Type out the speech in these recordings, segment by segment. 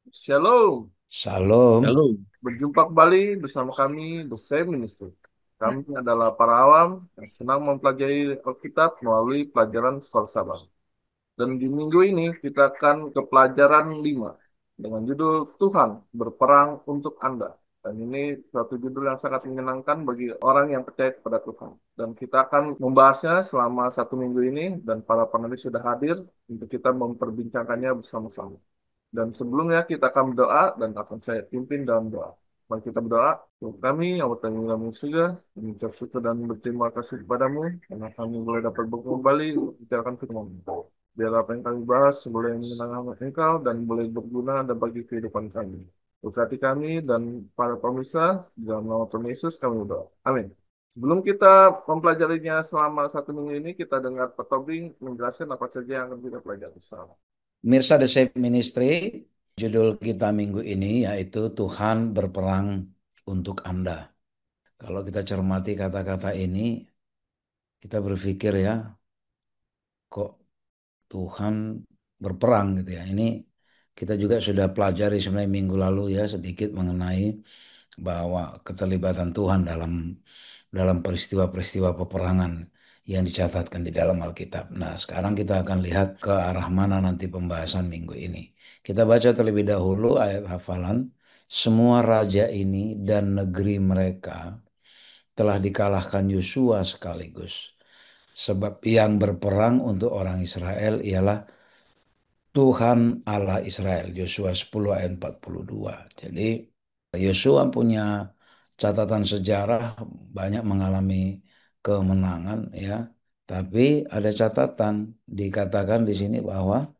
Shalom, Salam. Halo, berjumpa kembali bersama kami, The Same Ministry. Kami adalah para awam yang senang mempelajari Alkitab melalui pelajaran sekolah sahabat. Dan di minggu ini kita akan ke pelajaran 5 dengan judul Tuhan berperang untuk Anda. Dan ini suatu judul yang sangat menyenangkan bagi orang yang percaya kepada Tuhan. Dan kita akan membahasnya selama 1 minggu ini dan para panelis sudah hadir untuk kita memperbincangkannya bersama-sama. Dan sebelumnya kita akan berdoa dan akan saya pimpin dalam doa. Mari kita berdoa. Tuhan kami yang bertanggung dalam surga, mengucap syukur dan berterima kasih kepadamu karena kami boleh dapat kembali membicarakan firman. Biar apa yang kami bahas boleh menyenangkan Engkau dan boleh berguna dan bagi kehidupan kami. Berkati kami dan para pemirsa, dalam nama Tuhan Yesus kami berdoa. Amin. Sebelum kita mempelajarinya selama 1 minggu ini, kita dengar Pak Tobing menjelaskan apa saja yang akan kita pelajari bersama. Mirsa The Save Ministry, judul kita minggu ini yaitu Tuhan berperang untuk Anda. Kalau kita cermati kata-kata ini, kita berpikir ya, kok Tuhan berperang gitu ya. Ini kita juga sudah pelajari sebenarnya minggu lalu ya sedikit mengenai bahwa keterlibatan Tuhan dalam peristiwa-peristiwa peperangan yang dicatatkan di dalam Alkitab. Nah, sekarang kita akan lihat ke arah mana nanti pembahasan minggu ini. Kita baca terlebih dahulu ayat hafalan. Semua raja ini dan negeri mereka telah dikalahkan Yosua sekaligus. Sebab yang berperang untuk orang Israel ialah Tuhan Allah Israel. Yosua 10 ayat 42. Jadi Yosua punya catatan sejarah banyak mengalami kemenangan ya. Tapi ada catatan dikatakan di sini bahwa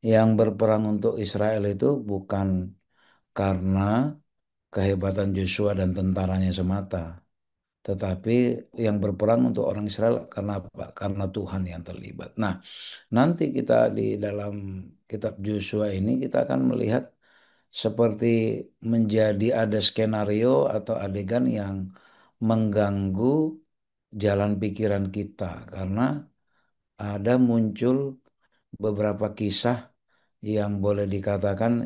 yang berperang untuk Israel itu bukan karena kehebatan Joshua dan tentaranya semata, tetapi yang berperang untuk orang Israel karena apa? Karena Tuhan yang terlibat. Nah, nanti kita di dalam kitab Joshua ini kita akan melihat seperti menjadi ada skenario atau adegan yang mengganggu jalan pikiran kita karena ada muncul beberapa kisah yang boleh dikatakan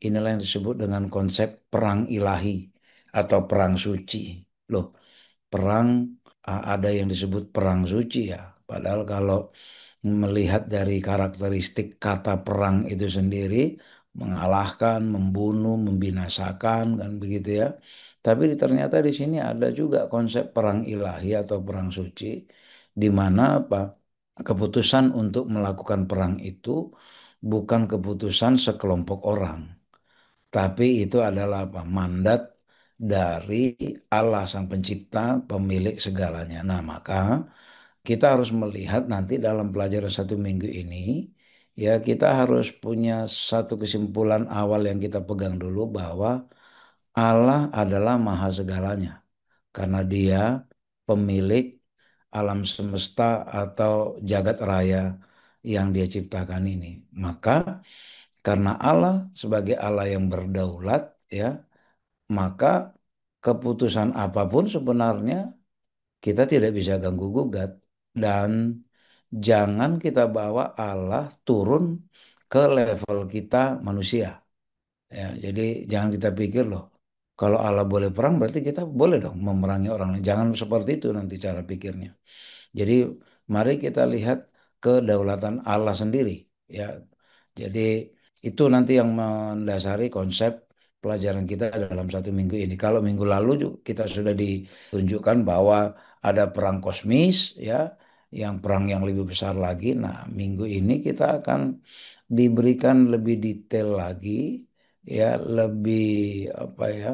inilah yang disebut dengan konsep perang ilahi atau perang suci. Loh, perang ada yang disebut perang suci ya. Padahal kalau melihat dari karakteristik kata perang itu sendiri, mengalahkan, membunuh, membinasakan kan begitu ya. Tapi ternyata di sini ada juga konsep perang ilahi atau perang suci di mana apa? Keputusan untuk melakukan perang itu bukan keputusan sekelompok orang, tapi itu adalah apa? Mandat dari Allah Sang Pencipta, pemilik segalanya. Nah, maka kita harus melihat nanti dalam pelajaran 1 minggu ini, ya kita harus punya satu kesimpulan awal yang kita pegang dulu bahwa Allah adalah maha segalanya. Karena dia pemilik alam semesta atau jagat raya yang dia ciptakan ini. Maka karena Allah sebagai Allah yang berdaulat, ya, maka keputusan apapun sebenarnya kita tidak bisa ganggu gugat dan jangan kita bawa Allah turun ke level kita manusia. Ya, jadi jangan kita pikir loh, kalau Allah boleh perang berarti kita boleh dong memerangi orang lain. Jangan seperti itu nanti cara pikirnya. Jadi mari kita lihat kedaulatan Allah sendiri ya. Jadi itu nanti yang mendasari konsep pelajaran kita dalam 1 minggu ini. Kalau minggu lalu kita sudah ditunjukkan bahwa ada perang kosmis ya, yang perang yang lebih besar lagi. Nah, minggu ini kita akan diberikan lebih detail lagi ya, lebih apa ya,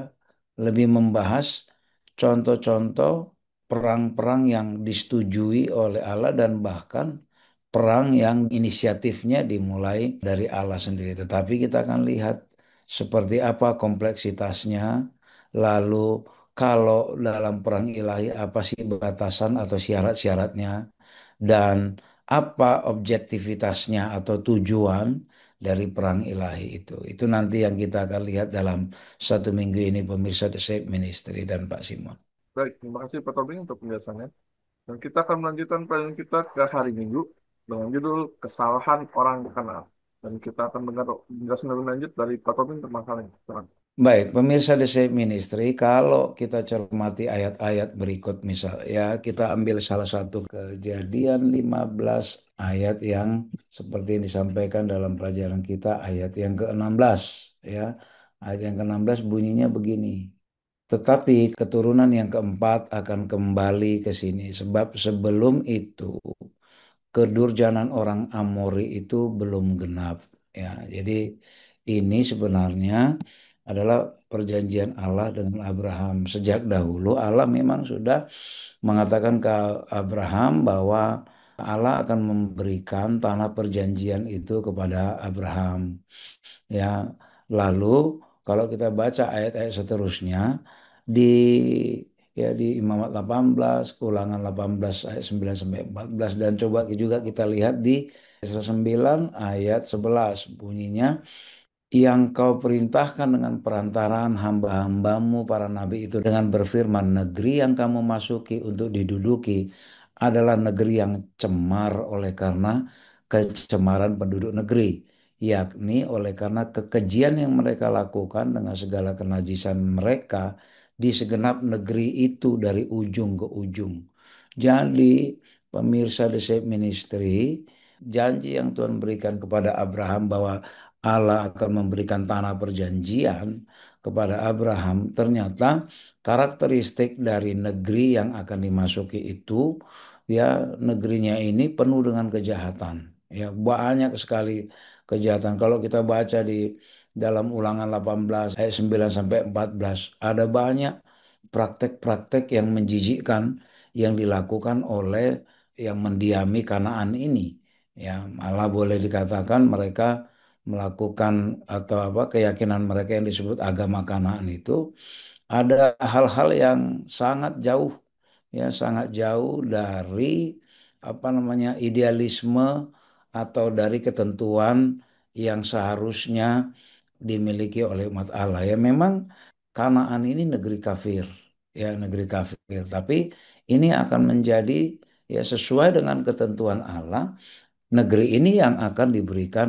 lebih membahas contoh-contoh perang-perang yang disetujui oleh Allah dan bahkan perang yang inisiatifnya dimulai dari Allah sendiri. Tetapi kita akan lihat seperti apa kompleksitasnya. Lalu kalau dalam perang ilahi apa sih batasan atau syarat-syaratnya dan apa objektivitasnya atau tujuan dari perang ilahi itu. Itu nanti yang kita akan lihat dalam 1 minggu ini pemirsa The Shape Ministry dan Pak Simon. Baik, terima kasih Pak Tobing untuk penjelasannya. Dan kita akan melanjutkan pelajaran kita ke hari Minggu dengan judul Kesalahan Orang Kanaan. Dan kita akan dengar penjelasan lebih lanjut dari Pak Tobing tentang hal ini. Silakan. Baik, pemirsa The Shape Ministry, kalau kita cermati ayat-ayat berikut misal ya, kita ambil salah satu Kejadian 15 ayat yang seperti yang disampaikan dalam pelajaran kita ayat yang ke-16 ya. Ayat yang ke-16 bunyinya begini. Tetapi keturunan yang keempat akan kembali ke sini sebab sebelum itu kedurjanan orang Amori itu belum genap ya. Jadi ini sebenarnya adalah perjanjian Allah dengan Abraham. Sejak dahulu Allah memang sudah mengatakan ke Abraham bahwa Allah akan memberikan tanah perjanjian itu kepada Abraham. Ya, lalu kalau kita baca ayat-ayat seterusnya di di Imamat 18, Ulangan 18 ayat 9 sampai 14 dan coba juga kita lihat di Esra 9 ayat 11 bunyinya yang kau perintahkan dengan perantaraan hamba-hambamu para nabi itu dengan berfirman negeri yang kamu masuki untuk diduduki adalah negeri yang cemar oleh karena kecemaran penduduk negeri, yakni oleh karena kekejian yang mereka lakukan dengan segala kenajisan mereka di segenap negeri itu dari ujung ke ujung. Jadi pemirsa The Shape Ministry, janji yang Tuhan berikan kepada Abraham bahwa Allah akan memberikan tanah perjanjian kepada Abraham, ternyata karakteristik dari negeri yang akan dimasuki itu ya negerinya ini penuh dengan kejahatan. Ya, banyak sekali kejahatan. Kalau kita baca di dalam Ulangan 18 ayat 9 sampai 14 ada banyak praktek-praktek yang menjijikkan yang dilakukan oleh yang mendiami Kanaan ini. Ya, malah boleh dikatakan mereka melakukan atau apa keyakinan mereka yang disebut agama Kanaan itu ada hal-hal yang sangat jauh ya sangat jauh dari apa namanya idealisme atau dari ketentuan yang seharusnya dimiliki oleh umat Allah. Ya memang Kanaan ini negeri kafir, ya negeri kafir. Tapi ini akan menjadi ya sesuai dengan ketentuan Allah, negeri ini yang akan diberikan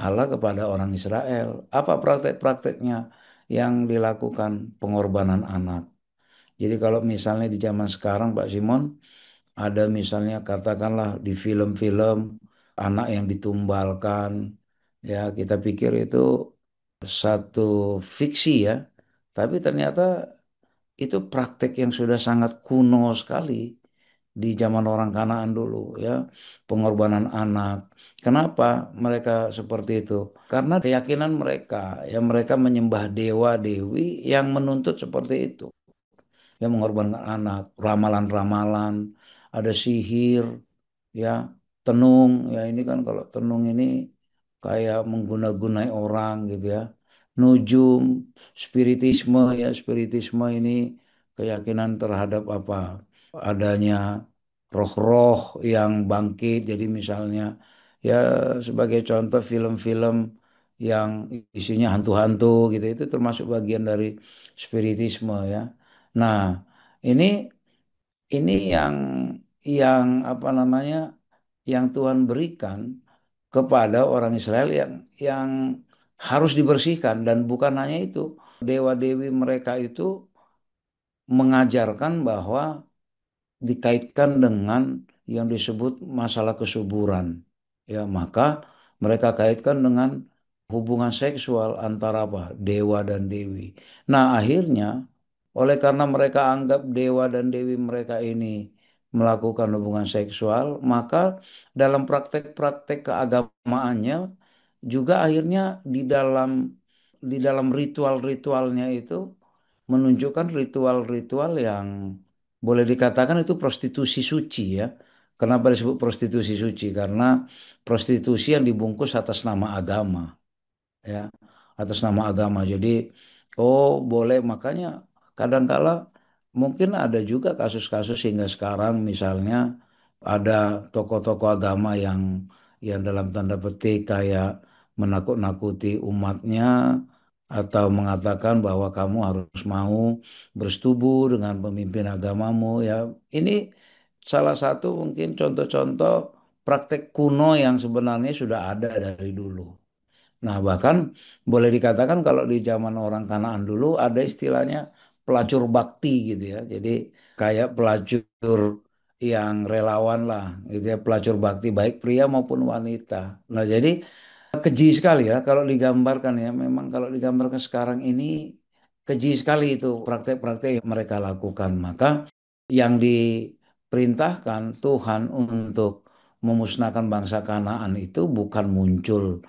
Allah kepada orang Israel. Apa praktek-prakteknya yang dilakukan? Pengorbanan anak. Jadi kalau misalnya di zaman sekarang Pak Simon ada misalnya katakanlah di film-film anak yang ditumbalkan, ya kita pikir itu satu fiksi ya, tapi ternyata itu praktek yang sudah sangat kuno sekali di zaman orang Kanaan dulu ya, pengorbanan anak. Kenapa mereka seperti itu? Karena keyakinan mereka, ya mereka menyembah dewa dewi yang menuntut seperti itu. Ya mengorbankan anak, ramalan-ramalan, ada sihir, ya tenung, ya ini kan kalau tenung ini kayak mengguna-gunai orang gitu ya. Nujum, spiritisme ya, spiritisme ini keyakinan terhadap apa? Adanya roh-roh yang bangkit. Jadi misalnya ya sebagai contoh film-film yang isinya hantu-hantu gitu itu termasuk bagian dari spiritisme ya. Nah, ini ini yang apa namanya yang Tuhan berikan kepada orang Israel yang harus dibersihkan dan bukan hanya itu dewa-dewi mereka itu mengajarkan bahwa dikaitkan dengan yang disebut masalah kesuburan. Ya, maka mereka kaitkan dengan hubungan seksual antara apa? Dewa dan dewi. Nah, akhirnya oleh karena mereka anggap dewa dan dewi mereka ini melakukan hubungan seksual, maka dalam praktek-praktek keagamaannya juga akhirnya di dalam ritual-ritualnya itu menunjukkan ritual-ritual yang boleh dikatakan itu prostitusi suci ya. Kenapa disebut prostitusi suci? Karena prostitusi yang dibungkus atas nama agama ya, atas nama agama. Jadi oh boleh makanya kadangkala mungkin ada juga kasus-kasus hingga sekarang misalnya ada tokoh-tokoh agama yang dalam tanda petik kayak menakut-nakuti umatnya atau mengatakan bahwa kamu harus mau bersetubuh dengan pemimpin agamamu ya. Ini salah satu mungkin contoh-contoh praktek kuno yang sebenarnya sudah ada dari dulu. Nah, bahkan boleh dikatakan kalau di zaman orang Kanaan dulu ada istilahnya pelacur bakti gitu ya. Jadi kayak pelacur yang relawan lah gitu ya, pelacur bakti baik pria maupun wanita. Nah, jadi keji sekali ya kalau digambarkan ya. Memang kalau digambarkan sekarang ini keji sekali itu praktek-praktek yang mereka lakukan. Maka yang diperintahkan Tuhan untuk memusnahkan bangsa Kanaan itu bukan muncul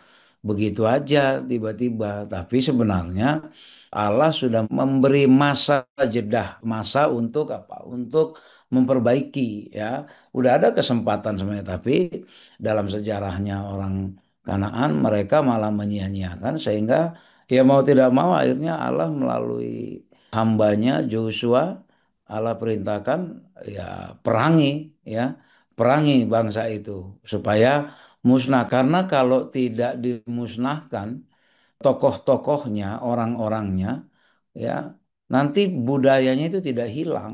begitu aja tiba-tiba, tapi sebenarnya Allah sudah memberi masa jedah, masa untuk apa? Untuk memperbaiki ya. Udah ada kesempatan sebenarnya, tapi dalam sejarahnya orang Kanaan mereka malah menyia-nyiakan sehingga ya mau tidak mau akhirnya Allah melalui hambanya Joshua Allah perintahkan ya perangi ya perangi bangsa itu supaya musnah karena kalau tidak dimusnahkan tokoh-tokohnya orang-orangnya ya nanti budayanya itu tidak hilang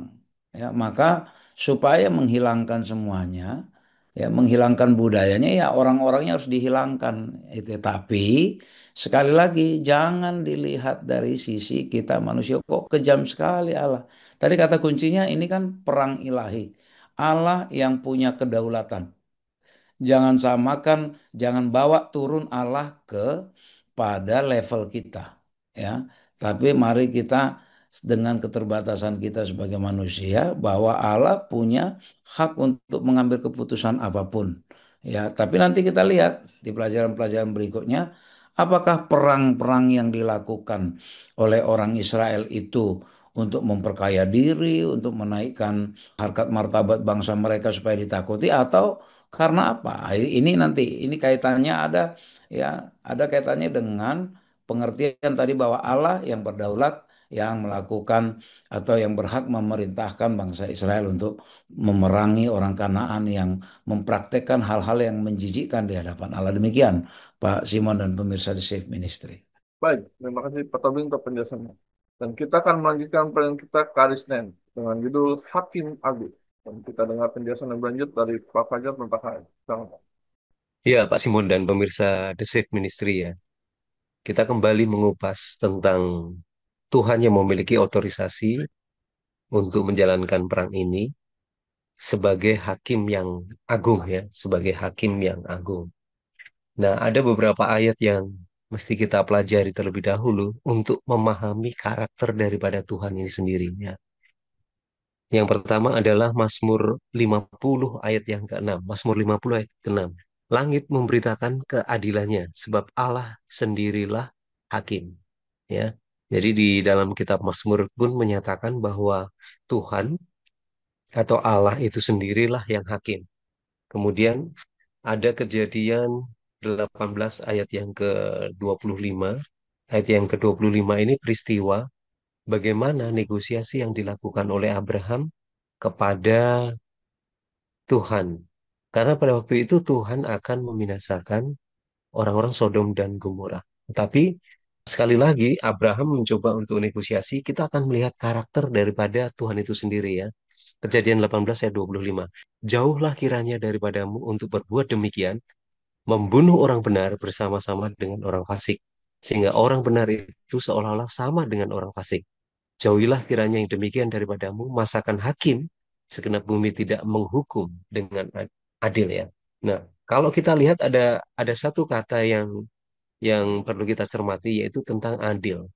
ya maka supaya menghilangkan semuanya ya menghilangkan budayanya ya orang-orangnya harus dihilangkan itu tapi sekali lagi jangan dilihat dari sisi kita manusia kok kejam sekali Allah tadi kata kuncinya ini kan perang ilahi Allah yang punya kedaulatan jangan samakan jangan bawa turun Allah ke pada level kita ya tapi mari kita dengan keterbatasan kita sebagai manusia bahwa Allah punya hak untuk mengambil keputusan apapun ya tapi nanti kita lihat di pelajaran-pelajaran berikutnya apakah perang-perang yang dilakukan oleh orang Israel itu untuk memperkaya diri untuk menaikkan harkat martabat bangsa mereka supaya ditakuti atau karena apa ini nanti ini kaitannya ada ya ada kaitannya dengan pengertian tadi bahwa Allah yang berdaulat yang melakukan atau yang berhak memerintahkan bangsa Israel untuk memerangi orang Kanaan yang mempraktekkan hal-hal yang menjijikkan di hadapan Allah. Demikian Pak Simon dan pemirsa di Safe Ministry. Baik, terima kasih Pak Tobing untuk penjelasannya. Dan kita akan melanjutkan perjalanan kita ke hari Senin dengan judul Hakim Agung. Dan kita dengar penjelasan yang lanjut dari Pak Fajar tentang hal ini. Selamat. Ya, Pak Simon dan pemirsa The Safe Ministry ya. Kita kembali mengupas tentang Tuhan yang memiliki otorisasi untuk menjalankan perang ini sebagai hakim yang agung ya, sebagai hakim yang agung. Nah, ada beberapa ayat yang mesti kita pelajari terlebih dahulu untuk memahami karakter daripada Tuhan ini sendiri ya. Yang pertama adalah Mazmur 50 ayat yang ke-6. Mazmur 50 ayat ke-6. Langit memberitakan keadilannya, sebab Allah sendirilah hakim. Ya, jadi di dalam kitab Mazmur pun menyatakan bahwa Tuhan atau Allah itu sendirilah yang hakim. Kemudian ada Kejadian 18 ayat yang ke-25. Ayat yang ke-25 ini peristiwa bagaimana negosiasi yang dilakukan oleh Abraham kepada Tuhan. Karena pada waktu itu Tuhan akan membinasakan orang-orang Sodom dan Gomora. Tapi sekali lagi Abraham mencoba untuk negosiasi, kita akan melihat karakter daripada Tuhan itu sendiri ya. Kejadian 18 ayat 25. Jauhlah kiranya daripadamu untuk berbuat demikian, membunuh orang benar bersama-sama dengan orang fasik. Sehingga orang benar itu seolah-olah sama dengan orang fasik. Jauhilah kiranya yang demikian daripadamu, masakan hakim, segenap bumi tidak menghukum dengan adil ya. Nah, kalau kita lihat ada satu kata yang perlu kita cermati yaitu tentang adil.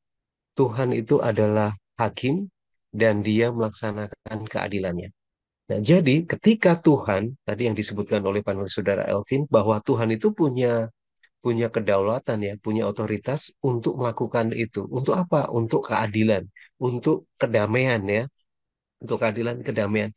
Tuhan itu adalah hakim dan dia melaksanakan keadilannya. Nah, jadi ketika Tuhan, tadi yang disebutkan oleh panelis saudara Elvin, bahwa Tuhan itu punya kedaulatan ya, punya otoritas untuk melakukan itu. Untuk apa? Untuk keadilan, untuk kedamaian ya, untuk keadilan kedamaian.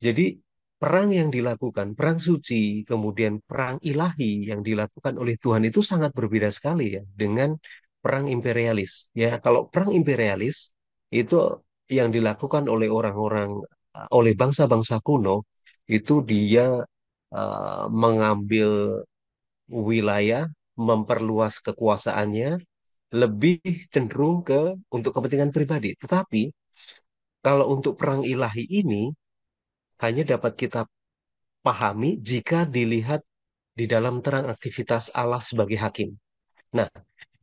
Jadi perang yang dilakukan, perang suci, kemudian perang ilahi yang dilakukan oleh Tuhan itu sangat berbeda sekali ya dengan perang imperialis. Ya, kalau perang imperialis itu yang dilakukan oleh orang-orang, oleh bangsa-bangsa kuno itu dia mengambil wilayah, memperluas kekuasaannya, lebih cenderung ke untuk kepentingan pribadi. Tetapi kalau untuk perang ilahi ini hanya dapat kita pahami jika dilihat di dalam terang aktivitas Allah sebagai hakim. Nah,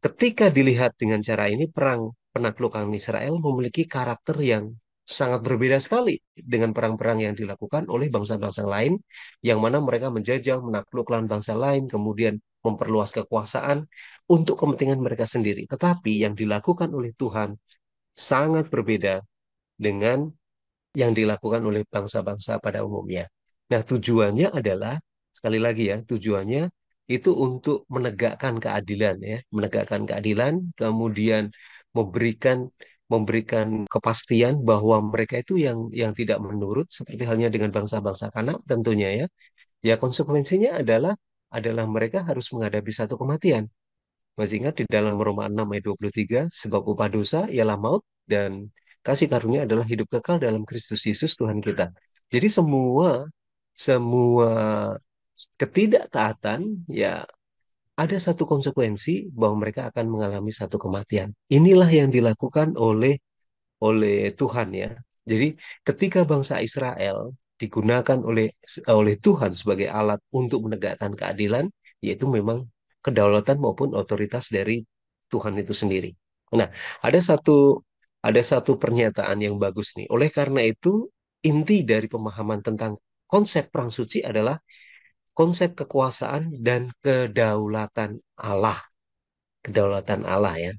ketika dilihat dengan cara ini, perang penaklukan Israel memiliki karakter yang sangat berbeda sekali dengan perang-perang yang dilakukan oleh bangsa-bangsa lain, yang mana mereka menjajah, menaklukkan bangsa lain, kemudian memperluas kekuasaan untuk kepentingan mereka sendiri. Tetapi yang dilakukan oleh Tuhan sangat berbeda dengan yang dilakukan oleh bangsa-bangsa pada umumnya. Nah, tujuannya adalah, sekali lagi ya, tujuannya itu untuk menegakkan keadilan ya, menegakkan keadilan, kemudian memberikan memberikan kepastian bahwa mereka itu yang tidak menurut, seperti halnya dengan bangsa-bangsa Kanak tentunya ya. Ya konsekuensinya adalah mereka harus menghadapi satu kematian. Masih ingat di dalam Roma 6 ayat 23, sebab upah dosa ialah maut dan kasih karunia adalah hidup kekal dalam Kristus Yesus Tuhan kita. Jadi semua semua ketidaktaatan ya ada satu konsekuensi bahwa mereka akan mengalami satu kematian. Inilah yang dilakukan oleh oleh Tuhan ya. Jadi ketika bangsa Israel digunakan oleh Tuhan sebagai alat untuk menegakkan keadilan, yaitu memang kedaulatan maupun otoritas dari Tuhan itu sendiri. Nah, ada satu ada satu pernyataan yang bagus nih. Oleh karena itu, inti dari pemahaman tentang konsep perang suci adalah konsep kekuasaan dan kedaulatan Allah. Kedaulatan Allah ya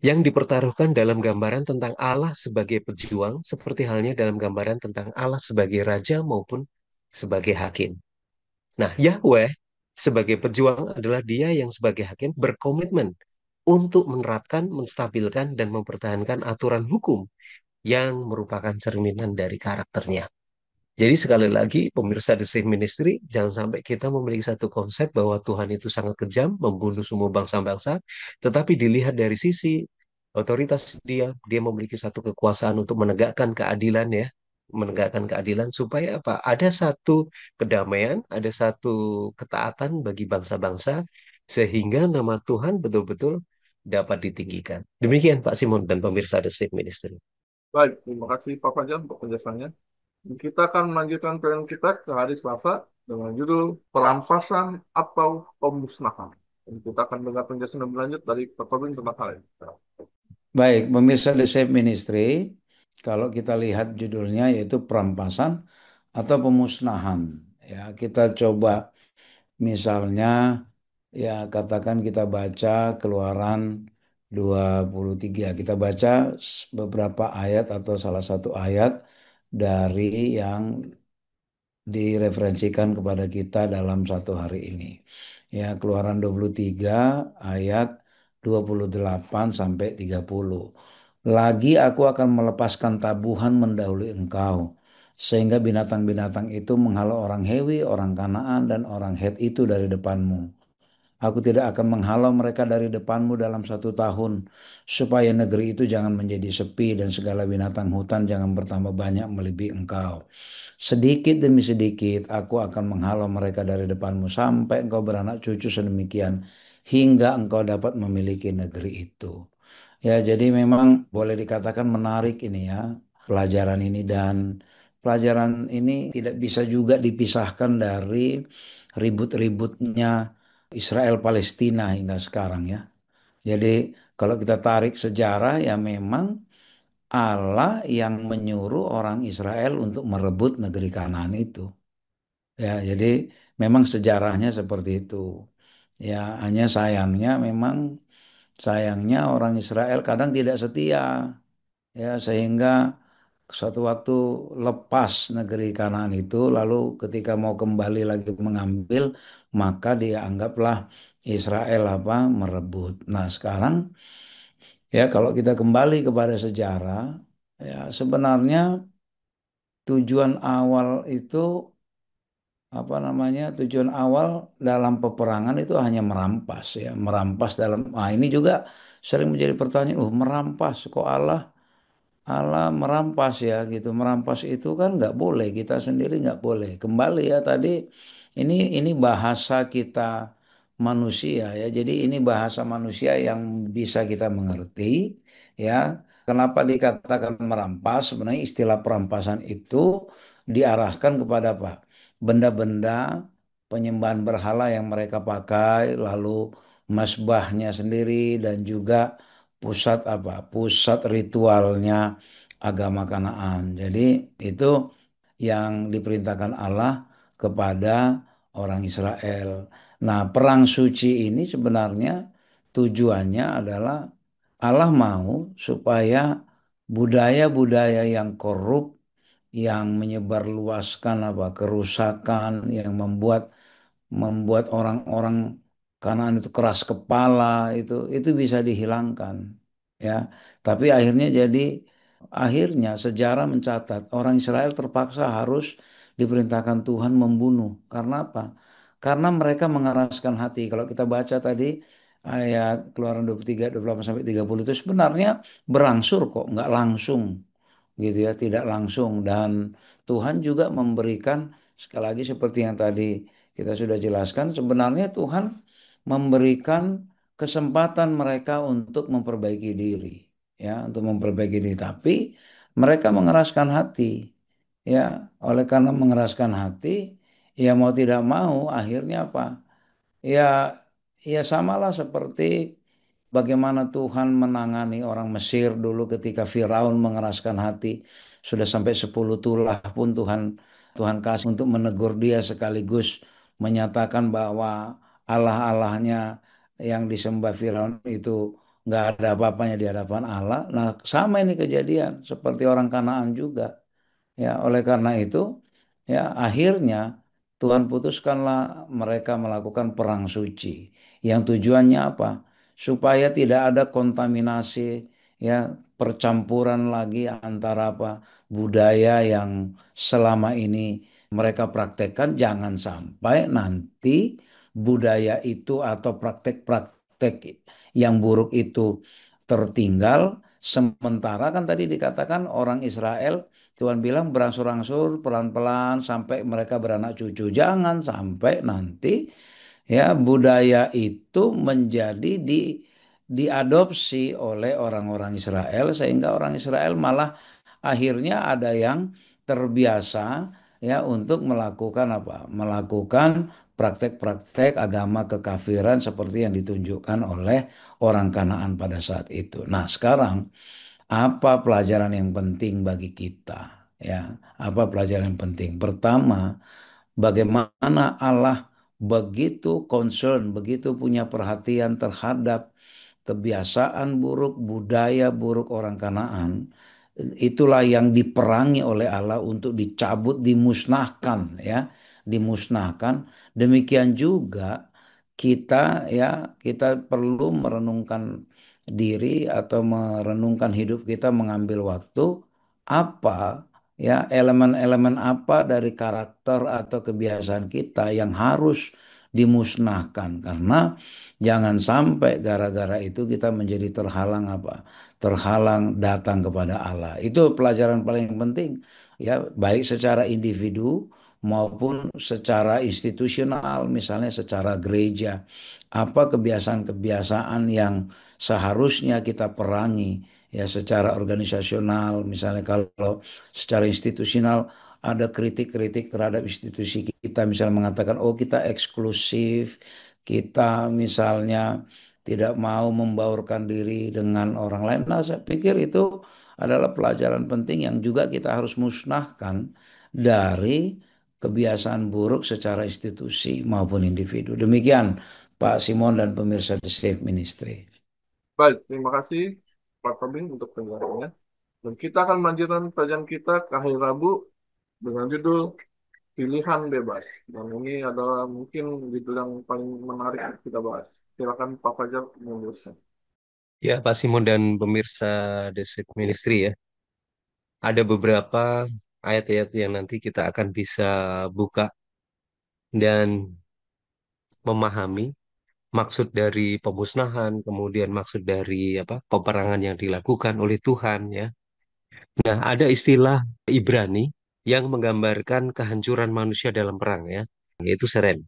yang dipertaruhkan dalam gambaran tentang Allah sebagai pejuang, seperti halnya dalam gambaran tentang Allah sebagai raja maupun sebagai hakim. Nah, Yahweh sebagai pejuang adalah dia yang sebagai hakim berkomitmen untuk menerapkan, menstabilkan, dan mempertahankan aturan hukum yang merupakan cerminan dari karakternya. Jadi sekali lagi, pemirsa The Safe Ministry, jangan sampai kita memiliki satu konsep bahwa Tuhan itu sangat kejam, membunuh semua bangsa-bangsa, tetapi dilihat dari sisi otoritas dia memiliki satu kekuasaan untuk menegakkan keadilan ya, menegakkan keadilan supaya apa? Ada satu kedamaian, ada satu ketaatan bagi bangsa-bangsa, sehingga nama Tuhan betul-betul dapat ditinggikan. Demikian Pak Simon dan pemirsa The Safe Ministry. Baik, terima kasih Pak Fajar untuk penjelasannya. Kita akan melanjutkan program kita ke hari Selasa dengan judul perampasan atau pemusnahan. Dan kita akan dengar penjelasan lebih lanjut dari Pak Tobing tentang hal ini. Baik, pemirsa The Safe Ministry, kalau kita lihat judulnya yaitu perampasan atau pemusnahan. Ya, kita coba misalnya ya katakan kita baca Keluaran 23. Kita baca beberapa ayat atau salah satu ayat dari yang direferensikan kepada kita dalam satu hari ini. Ya, Keluaran 23 ayat 28 sampai 30. Lagi aku akan melepaskan tabuhan mendahului engkau, sehingga binatang-binatang itu menghalau orang Hewi, orang Kanaan, dan orang Het itu dari depanmu. Aku tidak akan menghalau mereka dari depanmu dalam 1 tahun, supaya negeri itu jangan menjadi sepi dan segala binatang hutan jangan bertambah banyak melebihi engkau. Sedikit demi sedikit aku akan menghalau mereka dari depanmu sampai engkau beranak cucu sedemikian, hingga engkau dapat memiliki negeri itu. Ya, jadi memang boleh dikatakan menarik ini ya, pelajaran ini dan pelajaran ini tidak bisa juga dipisahkan dari ribut-ributnya Israel Palestina hingga sekarang ya. Jadi kalau kita tarik sejarah ya memang Allah yang menyuruh orang Israel untuk merebut negeri Kanaan itu. Ya, jadi memang sejarahnya seperti itu. Ya, hanya sayangnya orang Israel kadang tidak setia. Ya, sehingga suatu waktu lepas negeri Kanaan itu, lalu ketika mau kembali lagi mengambil, maka dianggaplah Israel apa merebut. Nah, sekarang ya kalau kita kembali kepada sejarah, ya sebenarnya tujuan awal itu apa namanya? Tujuan awal dalam peperangan itu hanya merampas ya, merampas dalam. Nah, ini juga sering menjadi pertanyaan, merampas kok Allah merampas ya gitu. Merampas itu kan nggak boleh. Kita sendiri nggak boleh. Kembali ya tadi ini bahasa kita manusia ya. Jadi ini bahasa manusia yang bisa kita mengerti ya. Kenapa dikatakan merampas? Sebenarnya istilah perampasan itu diarahkan kepada apa? Benda-benda penyembahan berhala yang mereka pakai lalu masbahnya sendiri dan juga pusat apa? Pusat ritualnya agama Kanaan. Jadi itu yang diperintahkan Allah kepada orang Israel. Nah, perang suci ini sebenarnya tujuannya adalah Allah mau supaya budaya-budaya yang korup, yang menyebarluaskan apa kerusakan, yang membuat membuat orang-orang Kanaan itu keras kepala, itu bisa dihilangkan, ya. Tapi akhirnya sejarah mencatat orang Israel terpaksa harus diperintahkan Tuhan membunuh. Karena apa? Karena mereka mengeraskan hati. Kalau kita baca tadi ayat Keluaran 23, 28 sampai 30 itu sebenarnya berangsur kok, nggak langsung gitu ya, tidak langsung. Dan Tuhan juga memberikan, sekali lagi seperti yang tadi kita sudah jelaskan, sebenarnya Tuhan memberikan kesempatan mereka untuk memperbaiki diri, ya, untuk memperbaiki diri. Tapi mereka mengeraskan hati, ya. Oleh karena mengeraskan hati, ya mau tidak mau akhirnya apa? Ya, ya samalah seperti bagaimana Tuhan menangani orang Mesir dulu ketika Firaun mengeraskan hati. Sudah sampai 10 tulah pun Tuhan Tuhan kasih untuk menegur dia, sekaligus menyatakan bahwa Allah-Allahnya yang disembah Firaun itu nggak ada apa-apanya di hadapan Allah. Nah, sama ini kejadian seperti orang Kanaan juga. Ya, oleh karena itu, ya akhirnya Tuhan putuskanlah mereka melakukan perang suci. Yang tujuannya apa? Supaya tidak ada kontaminasi, ya, percampuran lagi antara apa budaya yang selama ini mereka praktekkan, jangan sampai nanti budaya itu atau praktek-praktek yang buruk itu tertinggal. Sementara kan tadi dikatakan orang Israel, Tuhan bilang berangsur-angsur pelan-pelan sampai mereka beranak cucu. Jangan sampai nanti, ya, budaya itu menjadi diadopsi oleh orang-orang Israel, sehingga orang Israel malah akhirnya ada yang terbiasa, ya, untuk melakukan apa? Melakukan praktek-praktek agama kekafiran seperti yang ditunjukkan oleh orang Kanaan pada saat itu. Nah, sekarang apa pelajaran yang penting bagi kita? Ya, apa pelajaran yang penting? Pertama, bagaimana Allah begitu concern, begitu punya perhatian terhadap kebiasaan buruk, budaya buruk orang Kanaan. Itulah yang diperangi oleh Allah untuk dicabut, dimusnahkan, ya, dimusnahkan. Demikian juga kita, ya, kita perlu merenungkan diri atau merenungkan hidup kita, mengambil waktu apa, ya, elemen-elemen apa dari karakter atau kebiasaan kita yang harus dimusnahkan. Karena jangan sampai gara-gara itu kita menjadi terhalang apa? Terhalang datang kepada Allah. Itu pelajaran paling penting, ya, baik secara individu maupun secara institusional, misalnya secara gereja. Apa kebiasaan-kebiasaan yang seharusnya kita perangi, ya, secara organisasional, misalnya kalau secara institusional ada kritik-kritik terhadap institusi kita, misalnya mengatakan oh kita eksklusif, kita misalnya tidak mau membaurkan diri dengan orang lain. Nah, saya pikir itu adalah pelajaran penting yang juga kita harus musnahkan dari kebiasaan buruk secara institusi maupun individu. Demikian Pak Simon dan pemirsa The Slave Ministry. Baik, terima kasih Pak Tobing untuk penjelasannya. Dan kita akan melanjutkan pelajaran kita ke hari Rabu dengan judul Pilihan Bebas. Dan ini adalah mungkin judul yang paling menarik yang kita bahas. Silakan Pak Fajar menulisnya. Ya, Pak Simon dan pemirsa The Save Ministry ya. Ada beberapa ayat-ayat yang nanti kita akan bisa buka dan memahami maksud dari pemusnahan, kemudian maksud dari apa peperangan yang dilakukan oleh Tuhan ya. Nah, ada istilah Ibrani yang menggambarkan kehancuran manusia dalam perang ya, yaitu serem.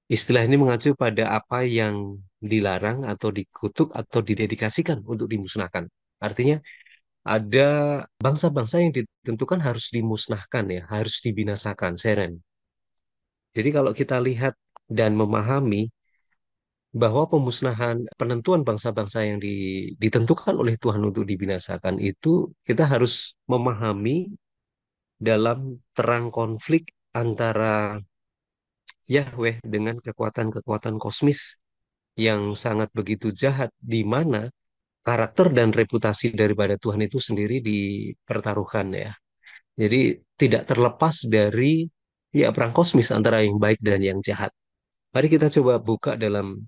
Istilah ini mengacu pada apa yang dilarang atau dikutuk atau didedikasikan untuk dimusnahkan. Artinya ada bangsa-bangsa yang ditentukan harus dimusnahkan ya, harus dibinasakan, serem. Jadi kalau kita lihat dan memahami bahwa pemusnahan penentuan bangsa-bangsa yang ditentukan oleh Tuhan untuk dibinasakan itu kita harus memahami dalam terang konflik antara Yahweh dengan kekuatan-kekuatan kosmis yang sangat begitu jahat, di mana karakter dan reputasi daripada Tuhan itu sendiri dipertaruhkan ya. Jadi tidak terlepas dari ya perang kosmis antara yang baik dan yang jahat. Mari kita coba buka dalam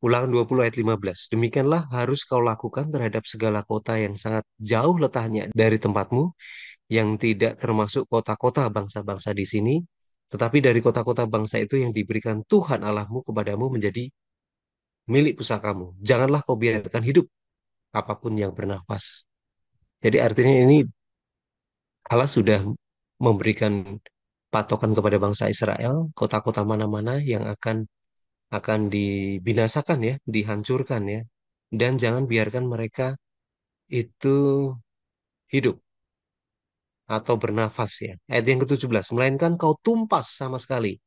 Ulangan 20 ayat 15. Demikianlah harus kau lakukan terhadap segala kota yang sangat jauh letaknya dari tempatmu, yang tidak termasuk kota-kota bangsa-bangsa di sini, tetapi dari kota-kota bangsa itu yang diberikan Tuhan Allahmu kepadamu menjadi milik pusakamu. Janganlah kau biarkan hidup apapun yang bernafas. Jadi artinya ini Allah sudah memberikan patokan kepada bangsa Israel, kota-kota mana-mana yang akan dibinasakan ya, dihancurkan ya. Dan jangan biarkan mereka itu hidup atau bernafas ya. Ayat yang ke-17, melainkan kau tumpas sama sekali.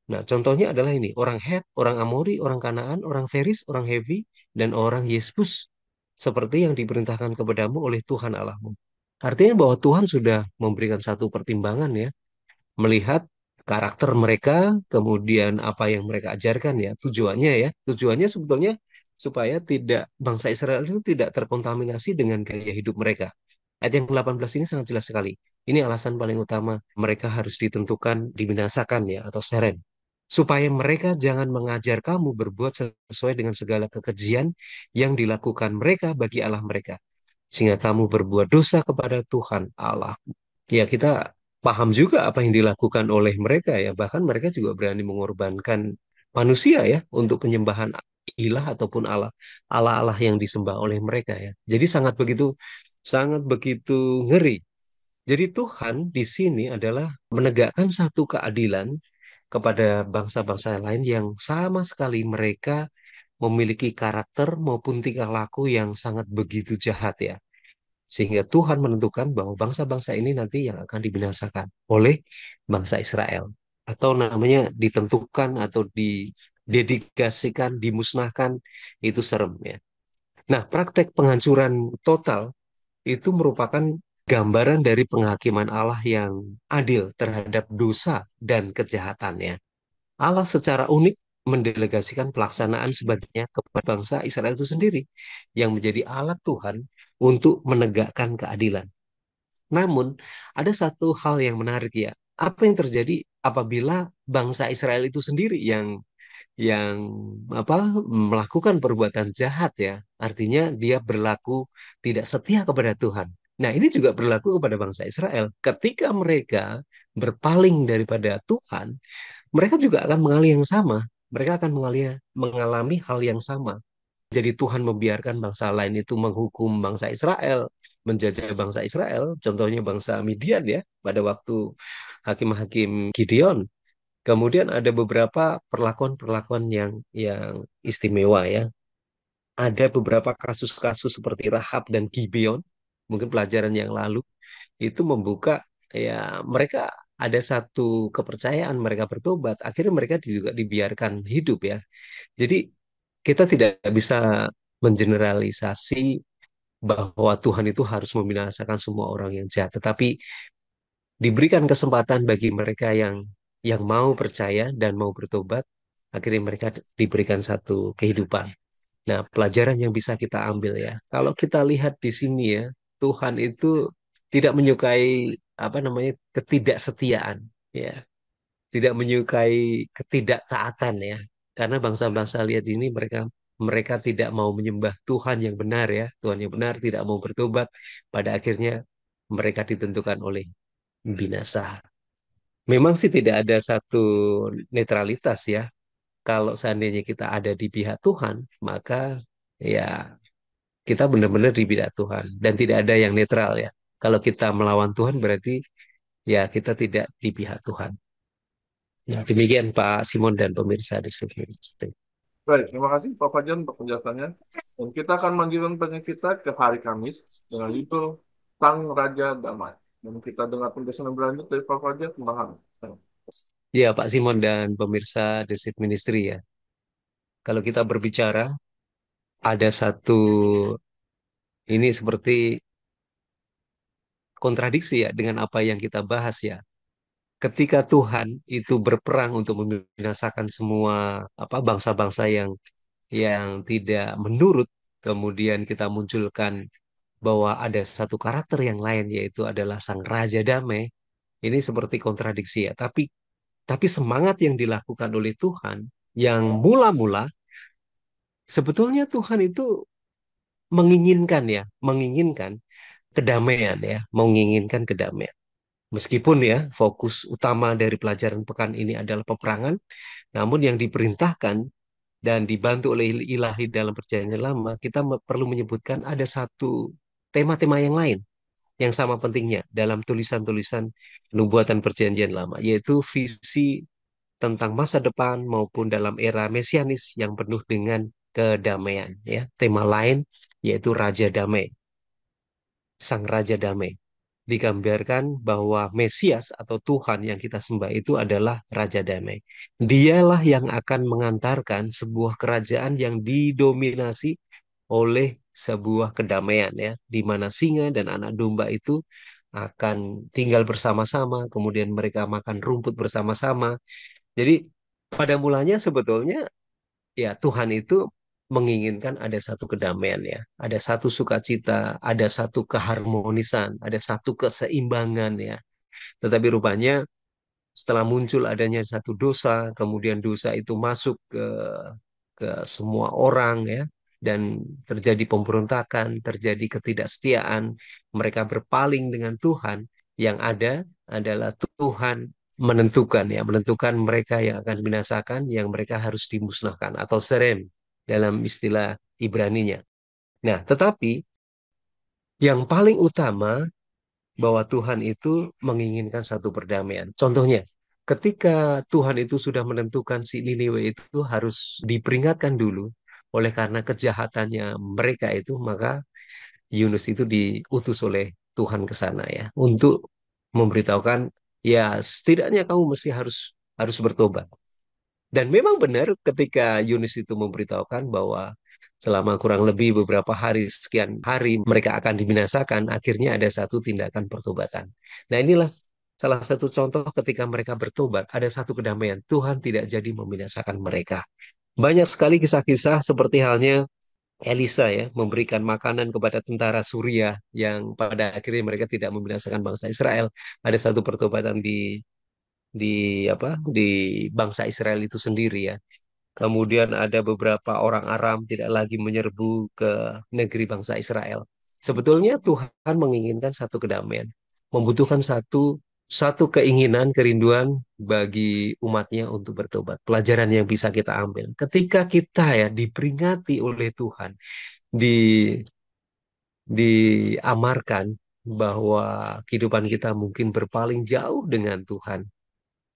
Nah, contohnya adalah ini, orang Het, orang Amori, orang Kanaan, orang Feris, orang Hevi, dan orang Yesbus. Seperti yang diperintahkan kepadamu oleh Tuhan Allahmu. Artinya bahwa Tuhan sudah memberikan satu pertimbangan ya, melihat karakter mereka, kemudian apa yang mereka ajarkan ya, tujuannya sebetulnya supaya tidak bangsa Israel itu tidak terkontaminasi dengan gaya hidup mereka. Ayat yang ke-18 ini sangat jelas sekali. Ini alasan paling utama mereka harus ditentukan, dibinasakan ya, atau seren. Supaya mereka jangan mengajar kamu berbuat sesuai dengan segala kekejian yang dilakukan mereka bagi Allah mereka. Sehingga kamu berbuat dosa kepada Tuhan Allah. Ya, kita paham juga apa yang dilakukan oleh mereka ya. Bahkan mereka juga berani mengorbankan manusia ya untuk penyembahan ilah ataupun Allah, Allah-Allah yang disembah oleh mereka ya. Jadi sangat begitu ngeri. Jadi Tuhan di sini adalah menegakkan satu keadilan kepada bangsa-bangsa lain yang sama sekali mereka memiliki karakter maupun tingkah laku yang sangat begitu jahat ya. Sehingga Tuhan menentukan bahwa bangsa-bangsa ini nanti yang akan dibinasakan oleh bangsa Israel. Atau namanya ditentukan atau didedikasikan, dimusnahkan, itu serem ya. Nah, praktek penghancuran total itu merupakan gambaran dari penghakiman Allah yang adil terhadap dosa dan kejahatannya. Allah secara unik mendelegasikan pelaksanaan sebaliknya kepada bangsa Israel itu sendiri yang menjadi alat Tuhan untuk menegakkan keadilan. Namun, ada satu hal yang menarik ya. Apa yang terjadi apabila bangsa Israel itu sendiri yang apa melakukan perbuatan jahat ya. Artinya dia berlaku tidak setia kepada Tuhan. Nah, ini juga berlaku kepada bangsa Israel. Ketika mereka berpaling daripada Tuhan, mereka juga akan mengalami yang sama. Mereka akan mengalami hal yang sama. Jadi Tuhan membiarkan bangsa lain itu menghukum bangsa Israel, menjajah bangsa Israel, contohnya bangsa Midian ya, pada waktu hakim-hakim Gideon. Kemudian ada beberapa perlakuan-perlakuan yang istimewa ya. Ada beberapa kasus-kasus seperti Rahab dan Gibeon, mungkin pelajaran yang lalu itu membuka ya mereka ada satu kepercayaan mereka bertobat, akhirnya mereka juga dibiarkan hidup ya. Jadi kita tidak bisa mengeneralisasi bahwa Tuhan itu harus membinasakan semua orang yang jahat, tetapi diberikan kesempatan bagi mereka yang mau percaya dan mau bertobat, akhirnya mereka diberikan satu kehidupan. Nah, pelajaran yang bisa kita ambil ya, kalau kita lihat di sini ya, Tuhan itu tidak menyukai apa namanya ketidaksetiaan, ya, tidak menyukai ketidaktaatan ya, karena bangsa-bangsa lihat ini mereka mereka tidak mau menyembah Tuhan yang benar ya, Tuhan yang benar tidak mau bertobat, pada akhirnya mereka ditentukan oleh binasa. Memang sih tidak ada satu netralitas ya. Kalau seandainya kita ada di pihak Tuhan, maka ya kita benar-benar di pihak Tuhan dan tidak ada yang netral ya. Kalau kita melawan Tuhan berarti ya kita tidak di pihak Tuhan. Nah, demikian Pak Simon dan pemirsa di sini. Baik, terima kasih Pak Fajar untuk penjelasannya. Dan kita akan melanjutkan pertanyaan kita ke hari Kamis dengan judul Sang Raja Damai. Dan kita dengar penjelasan yang berlanjut dari Pak Fajar tentang hal ini. Ya Pak Simon dan pemirsa The Seed Ministry ya. Kalau kita berbicara, ada satu, ini seperti kontradiksi ya dengan apa yang kita bahas ya. Ketika Tuhan itu berperang untuk membinasakan semua bangsa-bangsa yang tidak menurut, kemudian kita munculkan bahwa ada satu karakter yang lain yaitu adalah Sang Raja Damai. Ini seperti kontradiksi ya. Tapi semangat yang dilakukan oleh Tuhan yang mula-mula sebetulnya Tuhan itu menginginkan kedamaian ya, menginginkan kedamaian. Meskipun ya fokus utama dari pelajaran pekan ini adalah peperangan, namun yang diperintahkan dan dibantu oleh ilahi dalam perjanjian lama, kita perlu menyebutkan ada satu tema-tema yang lain yang sama pentingnya dalam tulisan-tulisan nubuatan perjanjian lama, yaitu visi tentang masa depan maupun dalam era mesianis yang penuh dengan kedamaian ya. Tema lain yaitu Raja Damai, Sang Raja Damai. Digambarkan bahwa Mesias atau Tuhan yang kita sembah itu adalah Raja Damai. Dialah yang akan mengantarkan sebuah kerajaan yang didominasi oleh sebuah kedamaian ya, di mana singa dan anak domba itu akan tinggal bersama-sama, kemudian mereka makan rumput bersama-sama. Jadi pada mulanya sebetulnya ya Tuhan itu menginginkan ada satu kedamaian ya, ada satu sukacita, ada satu keharmonisan, ada satu keseimbangan ya. Tetapi rupanya setelah muncul adanya satu dosa, kemudian dosa itu masuk ke semua orang ya, dan terjadi pemberontakan, terjadi ketidaksetiaan, mereka berpaling dengan Tuhan. Yang ada adalah Tuhan menentukan mereka yang akan binasakan, yang mereka harus dimusnahkan atau serem dalam istilah Ibraninya. Nah, tetapi yang paling utama bahwa Tuhan itu menginginkan satu perdamaian. Contohnya, ketika Tuhan itu sudah menentukan si Niniwe itu harus diperingatkan dulu oleh karena kejahatannya mereka itu, maka Yunus itu diutus oleh Tuhan ke sana ya untuk memberitahukan ya setidaknya kamu mesti harus bertobat. Dan memang benar ketika Yunus itu memberitahukan bahwa selama kurang lebih beberapa hari, sekian hari mereka akan dibinasakan, akhirnya ada satu tindakan pertobatan. Nah inilah salah satu contoh ketika mereka bertobat, ada satu kedamaian. Tuhan tidak jadi membinasakan mereka. Banyak sekali kisah-kisah seperti halnya Elisa ya, memberikan makanan kepada tentara Suriah yang pada akhirnya mereka tidak membinasakan bangsa Israel. Ada satu pertobatan di bangsa Israel itu sendiri ya. Kemudian ada beberapa orang Aram tidak lagi menyerbu ke negeri bangsa Israel. Sebetulnya Tuhan menginginkan satu kedamaian, membutuhkan satu keinginan, kerinduan bagi umatnya untuk bertobat. Pelajaran yang bisa kita ambil. Ketika kita ya diperingati oleh Tuhan, di diamarkan bahwa kehidupan kita mungkin berpaling jauh dengan Tuhan,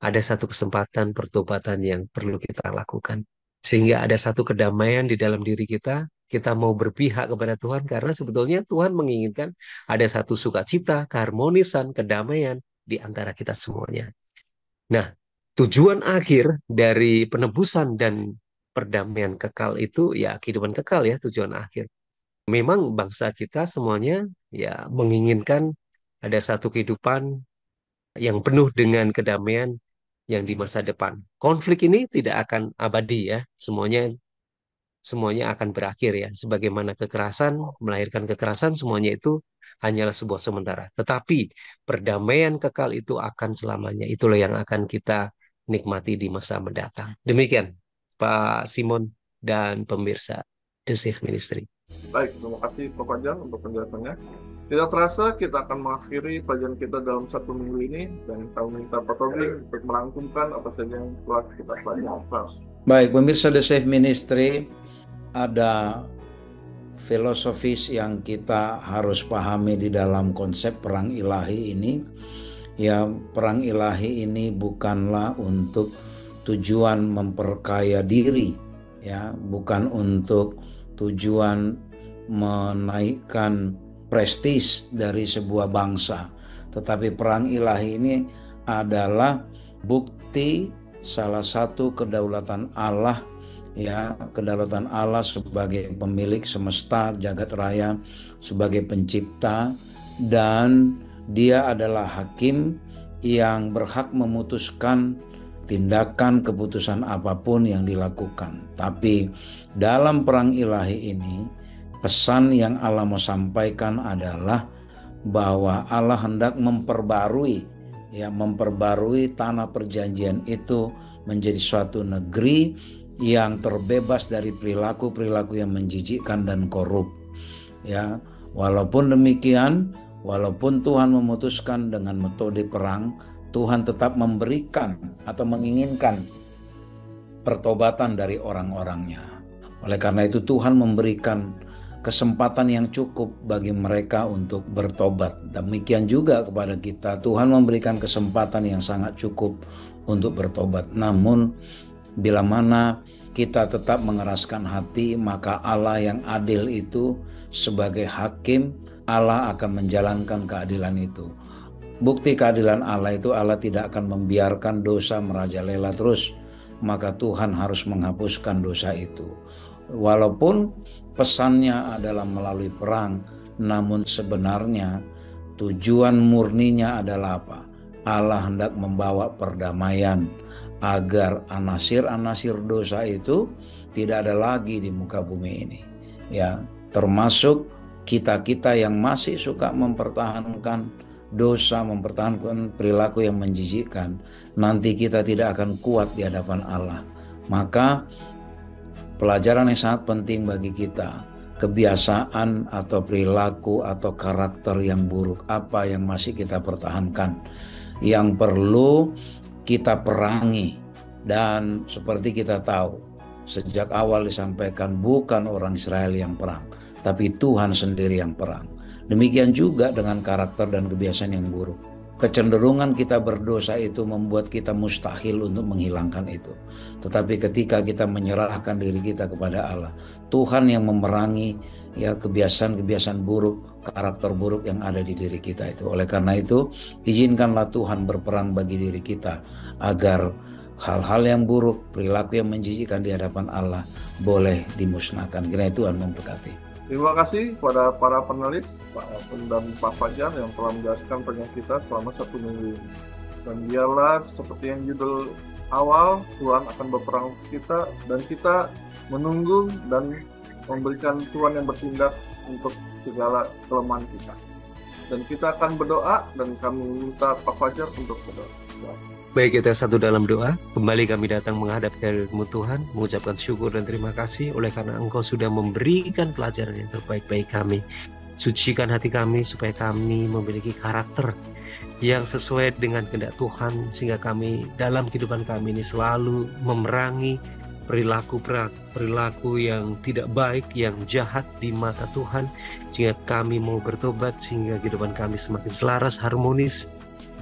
ada satu kesempatan pertobatan yang perlu kita lakukan. Sehingga ada satu kedamaian di dalam diri kita mau berpihak kepada Tuhan karena sebetulnya Tuhan menginginkan ada satu sukacita, keharmonisan, kedamaian di antara kita semuanya. Nah, tujuan akhir dari penebusan dan perdamaian kekal itu ya kehidupan kekal ya tujuan akhir. Memang bangsa kita semuanya ya menginginkan ada satu kehidupan yang penuh dengan kedamaian yang di masa depan. Konflik ini tidak akan abadi ya, semuanya akan berakhir ya. Sebagaimana kekerasan melahirkan kekerasan, semuanya itu hanyalah sebuah sementara. Tetapi perdamaian kekal itu akan selamanya. Itulah yang akan kita nikmati di masa mendatang. Demikian Pak Simon dan pemirsa The Safe Ministry. Baik, terima kasih Pak Fajar untuk penjelasannya. Tidak terasa kita akan mengakhiri pelajaran kita dalam satu minggu ini dan kami minta Pak Tobi untuk merangkumkan apa saja yang telah kita pelajari. Baik, pemirsa The Safe Ministry, ada filosofis yang kita harus pahami di dalam konsep perang ilahi ini. Ya, perang ilahi ini bukanlah untuk tujuan memperkaya diri, ya, bukan untuk tujuan menaikkan prestis dari sebuah bangsa. Tetapi perang ilahi ini adalah bukti salah satu kedaulatan Allah ya, kedaulatan Allah sebagai pemilik semesta jagat raya, sebagai pencipta, dan Dia adalah hakim yang berhak memutuskan tindakan keputusan apapun yang dilakukan. Tapi dalam perang ilahi ini, pesan yang Allah mau sampaikan adalah bahwa Allah hendak memperbarui tanah perjanjian itu menjadi suatu negeri yang terbebas dari perilaku-perilaku yang menjijikkan dan korup. Ya, walaupun demikian, walaupun Tuhan memutuskan dengan metode perang, Tuhan tetap memberikan atau menginginkan pertobatan dari orang-orangnya. Oleh karena itu Tuhan memberikan kesempatan yang cukup bagi mereka untuk bertobat. Demikian juga kepada kita, Tuhan memberikan kesempatan yang sangat cukup untuk bertobat. Namun bila mana kita tetap mengeraskan hati, maka Allah yang adil itu sebagai hakim, Allah akan menjalankan keadilan itu. Bukti keadilan Allah itu, Allah tidak akan membiarkan dosa merajalela terus, maka Tuhan harus menghapuskan dosa itu. Walaupun pesannya adalah melalui perang, namun sebenarnya tujuan murninya adalah apa? Allah hendak membawa perdamaian agar anasir-anasir dosa itu tidak ada lagi di muka bumi ini. Ya, termasuk kita-kita yang masih suka mempertahankan dosa, mempertahankan perilaku yang menjijikkan, nanti kita tidak akan kuat di hadapan Allah. Maka pelajaran yang sangat penting bagi kita, kebiasaan atau perilaku atau karakter yang buruk apa yang masih kita pertahankan, yang perlu kita perangi. Dan seperti kita tahu, sejak awal disampaikan bukan orang Israel yang perang, tapi Tuhan sendiri yang perang. Demikian juga dengan karakter dan kebiasaan yang buruk. Kecenderungan kita berdosa itu membuat kita mustahil untuk menghilangkan itu. Tetapi ketika kita menyerahkan diri kita kepada Allah, Tuhan yang memerangi ya kebiasaan-kebiasaan buruk, karakter buruk yang ada di diri kita itu. Oleh karena itu, izinkanlah Tuhan berperang bagi diri kita agar hal-hal yang buruk, perilaku yang menjijikkan di hadapan Allah boleh dimusnahkan. Kiranya Tuhan memberkati. Terima kasih kepada para penulis, Pak Alvin dan Pak Fajar yang telah menjelaskan penyanyi kita selama 1 minggu ini. Dan biarlah seperti yang judul awal, Tuhan akan berperang untuk kita, dan kita menunggu dan memberikan Tuhan yang bertindak untuk segala kelemahan kita. Dan kita akan berdoa, dan kami minta Pak Fajar untuk berdoa. Baik, kita satu dalam doa. Kembali kami datang menghadap kehadirat-Mu Tuhan, mengucapkan syukur dan terima kasih oleh karena Engkau sudah memberikan pelajaran yang terbaik bagi kami. Sucikan hati kami supaya kami memiliki karakter yang sesuai dengan kehendak Tuhan, sehingga kami dalam kehidupan kami ini selalu memerangi perilaku yang tidak baik, yang jahat di mata Tuhan, sehingga kami mau bertobat, sehingga kehidupan kami semakin selaras, harmonis,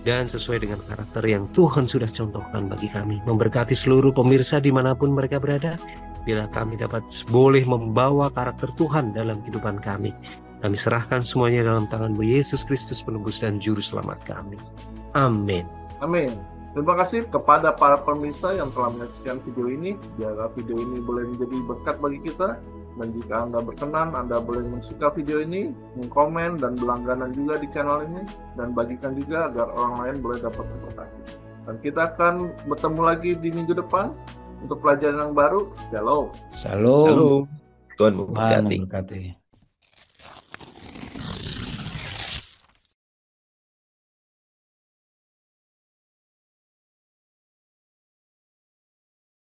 dan sesuai dengan karakter yang Tuhan sudah contohkan bagi kami. Memberkati seluruh pemirsa dimanapun mereka berada, bila kami dapat boleh membawa karakter Tuhan dalam kehidupan kami. Kami serahkan semuanya dalam tangan-Mu Yesus Kristus, penebus dan juru selamat kami. Amin. Amin. Terima kasih kepada para pemirsa yang telah menyaksikan video ini. Biarlah video ini boleh menjadi berkat bagi kita. Dan jika Anda berkenan, Anda boleh mensuka video ini, mengkomen, dan berlangganan juga di channel ini, dan bagikan juga agar orang lain boleh dapat memberkati. Dan kita akan bertemu lagi di minggu depan untuk pelajaran yang baru. Shalom. Shalom. Shalom. Tuhan Tuhan memberkati. memberkati.